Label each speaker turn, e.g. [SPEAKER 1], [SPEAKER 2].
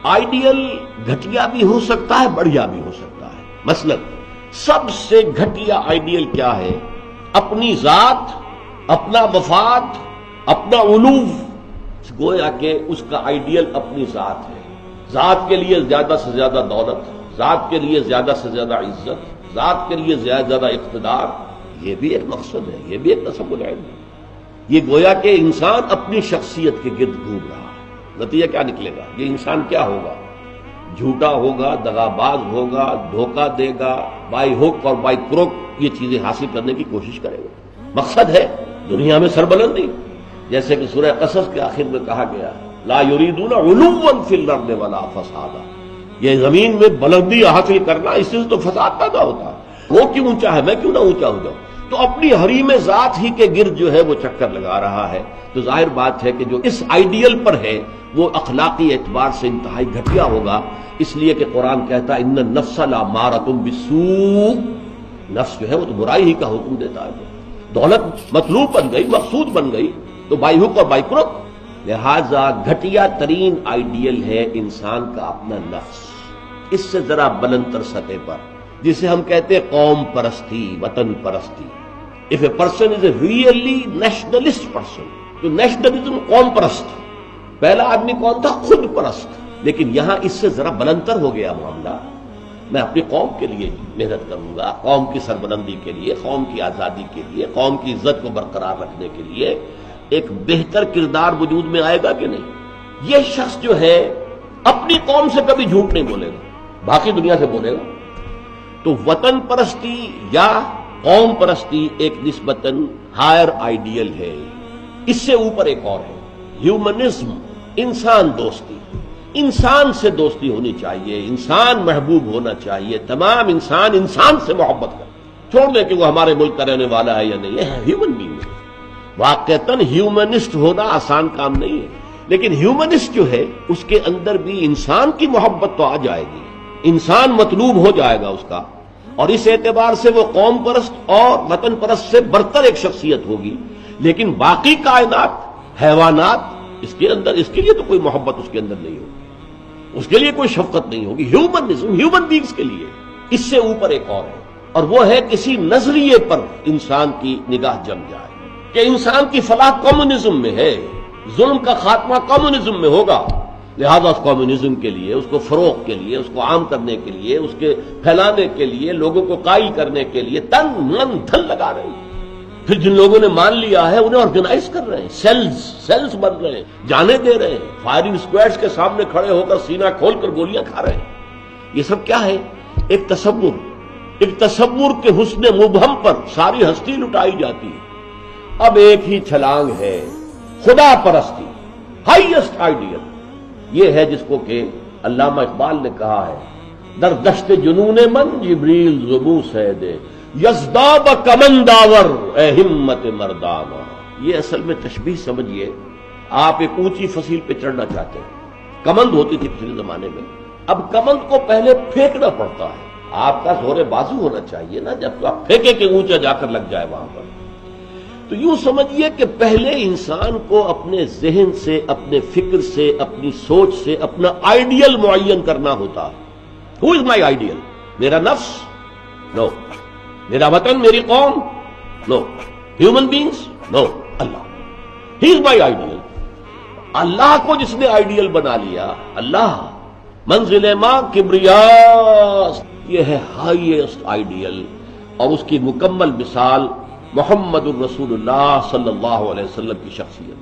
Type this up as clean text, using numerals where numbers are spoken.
[SPEAKER 1] Ideal گھٹیا بھی ہو سکتا ہے، بڑھیا بھی ہو سکتا ہے۔ مثلا سب سے گھٹیا آئیڈیل کیا ہے؟ اپنی ذات، اپنا مفاد، اپنا علوف، گویا کہ اس کا آئیڈیل اپنی ذات ہے۔ ذات کے لیے زیادہ سے زیادہ دولت، ذات کے لیے زیادہ سے زیادہ عزت، ذات کے لیے زیادہ اقتدار، یہ بھی ایک مقصد ہے، یہ بھی ایک تصور ہے۔ یہ گویا کہ انسان اپنی شخصیت کے گرد گھوم رہا ہے۔ نتیجہ کیا نکلے گا؟ یہ انسان کیا ہوگا؟ جھوٹا ہوگا، دغاباز ہوگا، دھوکہ دے گا، بائی ہک اور بائی کروک یہ چیزیں حاصل کرنے کی کوشش کرے گا۔ مقصد ہے دنیا میں سربلندی، جیسے کہ سورہ قصص کے آخر میں کہا گیا لا یریدون علوا فی الارض ولا فسادا، یہ زمین میں بلندی حاصل کرنا، اس سے تو فساد پیدا ہوتا ہے۔ وہ کیوں اونچا ہے، میں کیوں نہ اونچا ہو جاؤں؟ تو اپنی حریم ذات ہی کے گرد جو ہے وہ چکر لگا رہا ہے۔ تو ظاہر بات ہے کہ جو اس آئیڈیل پر ہے وہ اخلاقی اعتبار سے انتہائی گھٹیا ہوگا، اس لیے کہ قرآن کہتا ہے ان النفس لامارۃ بالسوء، نفس جو ہے وہ تو برائی ہی کا حکم دیتا ہے۔ دولت مطلوب بن گئی، مقصود بن گئی، تو بائی ہک اور بائی کروک۔ لہذا گھٹیا ترین آئیڈیل ہے انسان کا اپنا نفس، اس سے ذرا بلند تر سطح پر، جسے ہم کہتے ہیں قوم پرستی، وطن پرستی۔ If a person is a really nationalist person، تو نیشنلزم قوم پرست، پہلا آدمی کون تھا؟ خود پرست۔ لیکن یہاں اس سے ذرا بلندتر ہو گیا معاملہ، میں اپنی قوم کے لیے محنت کروں گا، قوم کی سربلندی کے لیے، قوم کی آزادی کے لیے، قوم کی عزت کو برقرار رکھنے کے لیے ایک بہتر کردار وجود میں آئے گا کہ نہیں؟ یہ شخص جو ہے اپنی قوم سے کبھی جھوٹ نہیں بولے گا، باقی دنیا سے بولے گا۔ تو وطن پرستی یا قوم پرستی ایک نسبتاً ہائر آئیڈیل ہے۔ اس سے اوپر ایک اور ہے ہیومنزم، انسان دوستی۔ انسان سے دوستی ہونی چاہیے، انسان محبوب ہونا چاہیے، تمام انسان انسان سے محبت کریں، چھوڑ دیں کہ وہ ہمارے ملک کا رہنے والا ہے یا نہیں ہے، ہیومن بینگ ہے۔ واقعتاً ہیومنسٹ ہونا آسان کام نہیں ہے، لیکن ہیومنسٹ جو ہے اس کے اندر بھی انسان کی محبت تو آ جائے گی، انسان مطلوب ہو جائے گا اس کا، اور اس اعتبار سے وہ قوم پرست اور وطن پرست سے برتر ایک شخصیت ہوگی۔ لیکن باقی کائنات، حیوانات، اس کے لیے تو کوئی محبت اس کے اندر نہیں ہوگی، اس کے لیے کوئی شفقت نہیں ہوگی۔ ہیومنزم ہیومن بینگز کے لیے۔ اس سے اوپر ایک اور ہے، اور وہ ہے کسی نظریے پر انسان کی نگاہ جم جائے کہ انسان کی فلاح کمیونزم میں ہے، ظلم کا خاتمہ کمیونزم میں ہوگا، لہذا اس کمیونزم کے لیے، اس کو فروغ کے لیے، اس کو عام کرنے کے لیے، اس کے پھیلانے کے لیے، لوگوں کو قائل کرنے کے لیے تن من دھن لگا رہے ہیں۔ پھر جن لوگوں نے مان لیا ہے انہیں آرگنائز کر رہے ہیں، سیلز بن رہے ہیں، جانے دے رہے ہیں، فائرنگ اسکواڈز کے سامنے کھڑے ہو کر سینہ کھول کر گولیاں کھا رہے ہیں۔ یہ سب کیا ہے؟ ایک تصور کے حسن مبہم پر ساری ہستی لٹائی جاتی ہے۔ اب ایک ہی چھلانگ ہے، خدا پرستی، ہائیسٹ آئیڈیل۔ یہ ہے جس کو کہ علامہ اقبال نے کہا ہے در دشت جنون من جبریل زبوں سے دے یزداب کمنداور اے ہمت مردانہ۔ یہ اصل میں تشبیہ سمجھیے، آپ ایک اونچی فصیل پہ چڑھنا چاہتے ہیں، کمند ہوتی تھی پچھلے زمانے میں، اب کمند کو پہلے پھینکنا پڑتا ہے، آپ کا زور بازو ہونا چاہیے نا، جب آپ پھینکے کہ اونچا جا کر لگ جائے وہاں پر۔ تو یوں سمجھیے کہ پہلے انسان کو اپنے ذہن سے، اپنے فکر سے، اپنی سوچ سے اپنا آئیڈیل معین کرنا ہوتا ہے۔ Who is my ideal? میرا نفس؟ نو۔ میرا وطن، میری قوم؟ نو۔ Human beings? نو۔ اللہ، ہی از مائی آئیڈیل۔ اللہ کو جس نے آئیڈیل بنا لیا، اللہ منزل ماں کبریاء، یہ ہے ہائیسٹ آئیڈیل، اور اس کی مکمل مثال محمد الرسول اللہ صلی اللہ علیہ وسلم کی شخصیت۔